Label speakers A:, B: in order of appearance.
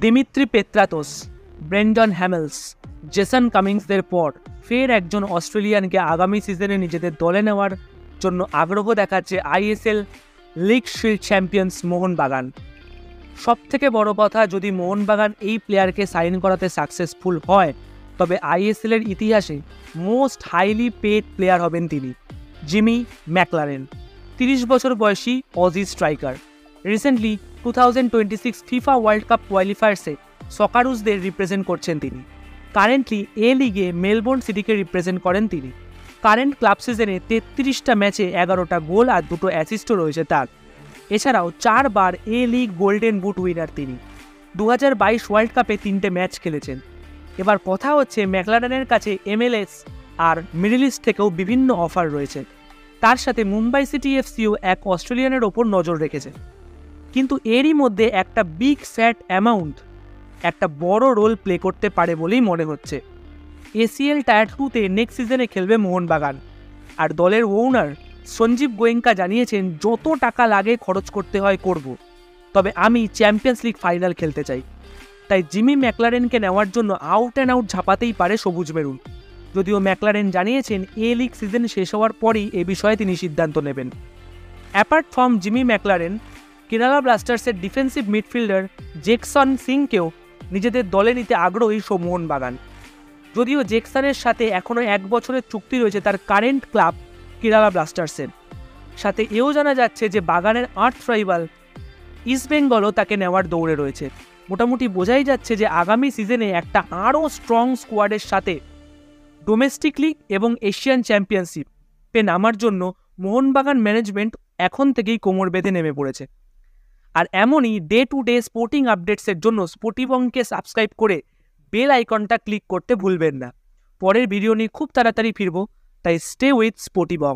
A: Dmitry Petratos, Brendon Hummels, Jason কামিংসদের পর ফের একজন অস্ট্রেলিয়ানকে আগামী সিজনে নিজেদের দলে নেওয়ার জন্য আগ্রহ দেখাচ্ছে ISL league shield champions Mohun Bagan. সবথেকে বড় কথা, যদি মোহনবাগান এই প্লেয়ারকে সাইন করাতে সাকসেসফুল হয় তবে আইএসএলের ইতিহাসে মোস্ট হাইলি পেড প্লেয়ার হবেন তিনি। জিমি ম্যাকলারেন, 30 বছর বয়সী Aussie striker. Recently 2026 FIFA World Cup কোয়ালিফায়ার্সে সকারুসদের রিপ্রেজেন্ট করছেন তিনি। কারেন্টলি এ লিগে মেলবোর্ন সিটিকে রিপ্রেজেন্ট করেন তিনি। কারেন্ট ক্লাব সিজনে 33টা ম্যাচে 11টা গোল আর 2টো অ্যাসিস্টও রয়েছে তার। এছাড়াও 4 বার এ লিগ গোল্ডেন বুট উইনার তিনি। 2022 ওয়ার্ল্ড কাপে 3টে ম্যাচ খেলেছেন। এবার কথা হচ্ছে, ম্যাকলারেনের কাছে MLS আর মিডল ইস্ট থেকেও বিভিন্ন অফার রয়েছে। তার সাথে মুম্বাই সিটি এফসিও এক অস্ট্রেলিয়ানের ওপর নজর রেখেছে। কিন্তু এরই মধ্যে একটা বিগ ফ্যাট অ্যামাউন্ট একটা বড় রোল প্লে করতে পারে বলেই মনে হচ্ছে। এসিএল টায়ার 2তে নেক্সট সিজনে খেলবে মোহনবাগান, আর দলের ওনার সঞ্জীব গোয়েঙ্কা জানিয়েছেন যত টাকা লাগে খরচ করতে হয় করব, তবে আমি চ্যাম্পিয়ন্স লিগ ফাইনাল খেলতে চাই। তাই জিমি ম্যাকলারেনকে নেওয়ার জন্য আউট অ্যান্ড আউট ঝাঁপাতেই পারে সবুজ মেরুন। যদিও ম্যাকলারেন জানিয়েছেন এ লিগ সিজন শেষ হওয়ার পরই এ বিষয়ে তিনি সিদ্ধান্ত নেবেন। Apart from Jimmy McLaren, Kerala ব্লাস্টার্সের ডিফেন্সিভ মিডফিল্ডার জেকসন সিংকেও নিজেদের দলে নিতে আগ্রহী মোহনবাগান। যদিও জেকসনের সাথে এখনও 1 বছরের চুক্তি রয়েছে তার কারেন্ট ক্লাব কেরালা ব্লাস্টার্সের সাথে। এও জানা যাচ্ছে যে বাগানের আর্থ রাইভাল ইস্টবেঙ্গলও তাকে নেওয়ার দৌড়ে রয়েছে। মোটামুটি বোঝাই যাচ্ছে যে আগামী সিজনে একটা আরও স্ট্রং স্কোয়াডের সাথে ডোমেস্টিক লিগ এবং এশিয়ান চ্যাম্পিয়নশিপে নামার জন্য মোহনবাগান ম্যানেজমেন্ট এখন থেকেই কোমর বেঁধে নেমে পড়েছে। আর এমনই ডে টু ডে স্পোর্টিং আপডেটসের জন্য স্পোর্টিবংকে সাবস্ক্রাইব করে বেল আইকনটা ক্লিক করতে ভুলবেন না। পরের ভিডিও নিয়ে খুব তাড়াতাড়ি ফিরবো, তাই স্টে উইথ স্পোর্টিবং।